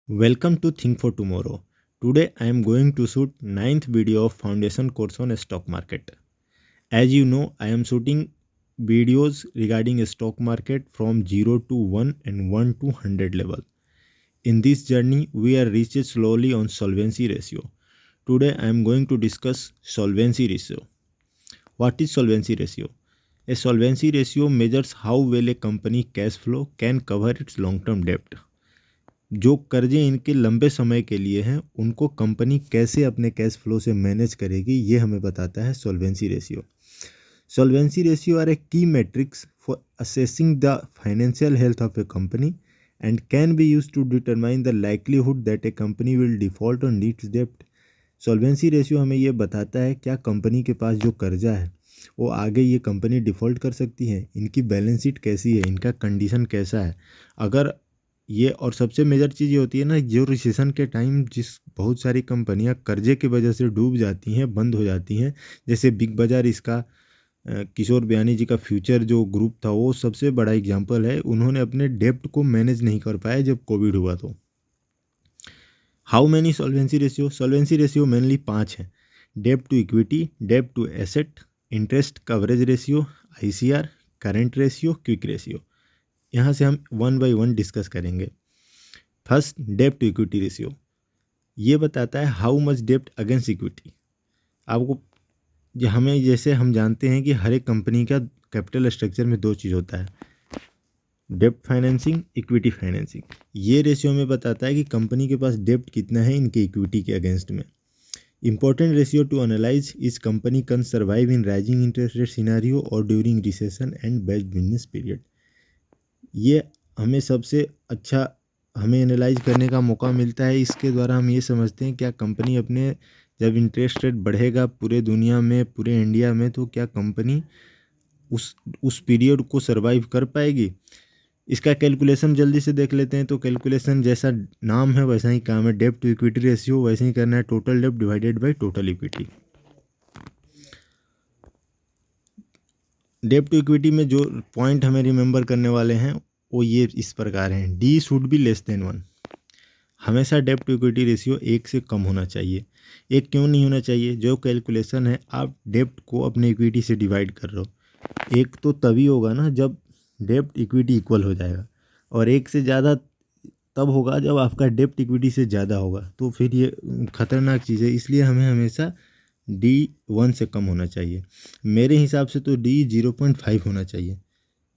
Welcome to Think for Tomorrow. Today I am going to shoot ninth video of foundation course on stock market. As you know, I am shooting videos regarding stock market from 0 to 1 and 1 to 100 level. In this journey, we are reached slowly on solvency ratio. Today I am going to discuss solvency ratio. What is solvency ratio? A solvency ratio measures how well a company cash flow can cover its long-term debt. जो कर्जे इनके लंबे समय के लिए हैं उनको company कैसे अपने कैश फ्लो से मैनेज करेगी, ये हमें बताता है solvency ratio. Solvency ratio are a key metrics for assessing the financial health of a company and can be use to determine the likelihood that a company will default on needs डेप्ट. Solvency ratio हमें ये बताता है क्या company के पास जो कर्जा है वो आगे ये कंपनी डिफ़ॉल्ट कर सकती है, इनकी बैलेंस शीट कैसी है, इनका कंडीशन कैसा है. अगर ये और सबसे मेजर चीज़ ये होती है ना, जो रिसेशन के टाइम जिस बहुत सारी कंपनियां कर्जे की वजह से डूब जाती हैं, बंद हो जाती हैं, जैसे बिग बाज़ार, इसका किशोर बियानी जी का फ्यूचर जो ग्रुप था वो सबसे बड़ा एग्जांपल है. उन्होंने अपने डेप्ट को मैनेज नहीं कर पाए जब कोविड हुआ. तो how many solvency ratio? Solvency ratio mainly 5 हैं. डेप्ट टू इक्विटी, डेप्ट to asset, interest coverage ratio, ICR, current ratio, quick ratio. यहाँ से हम वन बाय वन डिस्कस करेंगे. फर्स्ट, डेप्ट टू इक्विटी रेशियो. ये बताता है हाउ मच डेप्ट अगेंस्ट इक्विटी. आपको हमें जैसे हम जानते हैं कि हर एक कंपनी का कैपिटल स्ट्रक्चर में दो चीज़ होता है, डेप्ट फाइनेंसिंग, इक्विटी फाइनेंसिंग. ये रेशियो में बताता है कि कंपनी के पास डेप्ट कितना है इनके इक्विटी के अगेंस्ट में. Important ratio to analyse is company can survive in rising interest rate scenario और during recession and best business period. ये हमें सबसे अच्छा हमें एनालाइज करने का मौका मिलता है. इसके द्वारा हम ये समझते हैं क्या कंपनी अपने जब इंटरेस्ट रेट बढ़ेगा पूरे दुनिया में, पूरे इंडिया में, तो क्या कंपनी उस पीरियड को सर्वाइव कर पाएगी. इसका कैलकुलेशन जल्दी से देख लेते हैं. तो कैलकुलेशन जैसा नाम है वैसा ही काम है. डेप्ट टू इक्विटी रेशियो वैसे ही करना है, टोटल डेप्ट डिवाइडेड बाय टोटल इक्विटी. डेप्ट टू इक्विटी में जो पॉइंट हमें रिमेंबर करने वाले हैं वो ये इस प्रकार हैं. D should be less than 1. हमेशा डेप्ट टू इक्विटी रेशियो 1 से कम होना चाहिए. 1 क्यों नहीं होना चाहिए? जो कैलकुलेशन है आप डेप्ट को अपने इक्विटी से डिवाइड कर रहे हो, 1 तो तभी होगा ना जब डेप्ट इक्विटी इक्वल हो जाएगा, और 1 से ज़्यादा तब होगा जब आपका डेप्ट इक्विटी से ज़्यादा होगा. तो फिर ये खतरनाक चीज़ है. इसलिए हमें हमेशा D 1 से कम होना चाहिए. मेरे हिसाब से तो D 0.5 होना चाहिए,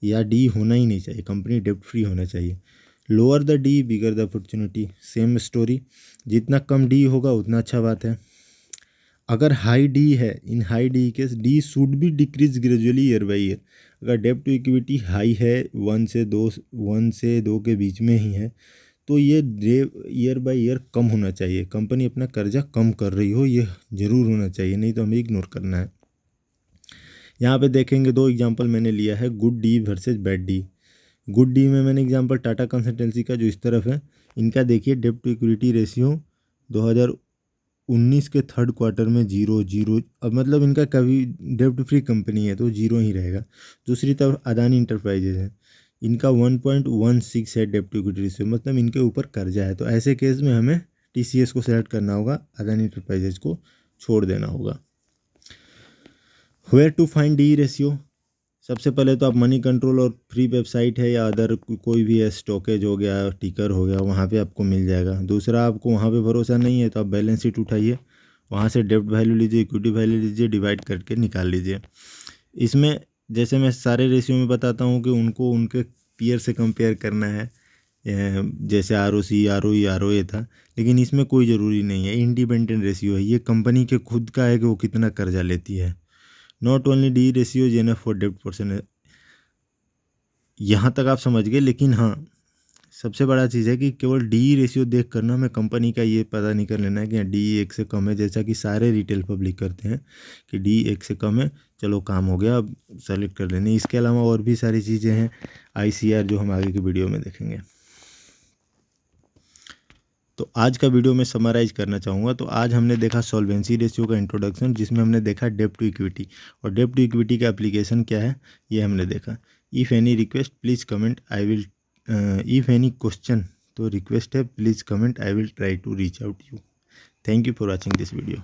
या D होना ही नहीं चाहिए. कंपनी डेप्ट फ्री होना चाहिए. Lower the D bigger the opportunity. Same story, जितना कम D होगा उतना अच्छा बात है. अगर हाई D है, इन high D case D should be decrease gradually year by year. अगर डेप्ट टू इक्विटी हाई है 1 से 2 के बीच में ही है, तो ये ईयर बाय ईयर कम होना चाहिए. कंपनी अपना कर्जा कम कर रही हो ये ज़रूर होना चाहिए, नहीं तो हमें इग्नोर करना है. यहाँ पे देखेंगे 2 एग्जांपल मैंने लिया है, good D versus bad D. Good D में मैंने एग्जांपल टाटा कंसल्टेंसी का जो इस तरफ है, इनका देखिए डेप्ट टू इक्विटी रेशियो 2019 के थर्ड क्वार्टर में 0 अब मतलब इनका कभी डेप्ट फ्री कंपनी है तो 0 ही रहेगा. दूसरी तरफ अदानी इंटरप्राइजेज है, इनका 1.16 है डेप्ट टू इक्विटी रेशियो, मतलब इनके ऊपर कर्जा है. तो ऐसे केस में हमें TCS को सेलेक्ट करना होगा, अदानी इंटरप्राइजेज को छोड़ देना होगा. Where to find the ratio? सबसे पहले तो आप मनी कंट्रोल और फ्री वेबसाइट है या अदर कोई भी है, स्टॉकेज हो गया, टिकर हो गया, वहाँ पे आपको मिल जाएगा. दूसरा, आपको वहाँ पे भरोसा नहीं है तो आप बैलेंस शीट उठाइए, वहाँ से डेप्ट वैल्यू लीजिए, इक्विटी वैल्यू लीजिए, डिवाइड करके निकाल लीजिए. इसमें जैसे मैं सारे रेशियो में बताता हूँ कि उनको उनके पीयर से कंपेयर करना है, जैसे ROC, ROE, ROA था, लेकिन इसमें कोई ज़रूरी नहीं है. इंडिपेंडेंट रेशियो है, ये कंपनी के खुद का है कि वो कितना कर्जा लेती है. Not only the ratio is enough for डेप्ट परसेंट. यहाँ तक आप समझ गए, लेकिन हाँ, सबसे बड़ा चीज़ है कि केवल डी रेशियो देख कर ना हमें कंपनी का ये पता नहीं कर लेना है कि D 1 से कम है, जैसा कि सारे रिटेल पब्लिक करते हैं कि D 1 से कम है, चलो काम हो गया, अब सेलेक्ट कर लेने. इसके अलावा और भी सारी चीज़ें हैं, ICR, जो हम आगे की वीडियो में देखेंगे. तो आज का वीडियो मैं समराइज करना चाहूँगा. तो आज हमने देखा सॉल्वेंसी रेशियो का इंट्रोडक्शन, जिसमें हमने देखा डेप्ट टू इक्विटी, और डेप्ट टू इक्विटी का एप्लीकेशन क्या है ये हमने देखा. If any request please comment, I will if any question तो रिक्वेस्ट है, please comment, I will try to reach out you. Thank you for watching this video.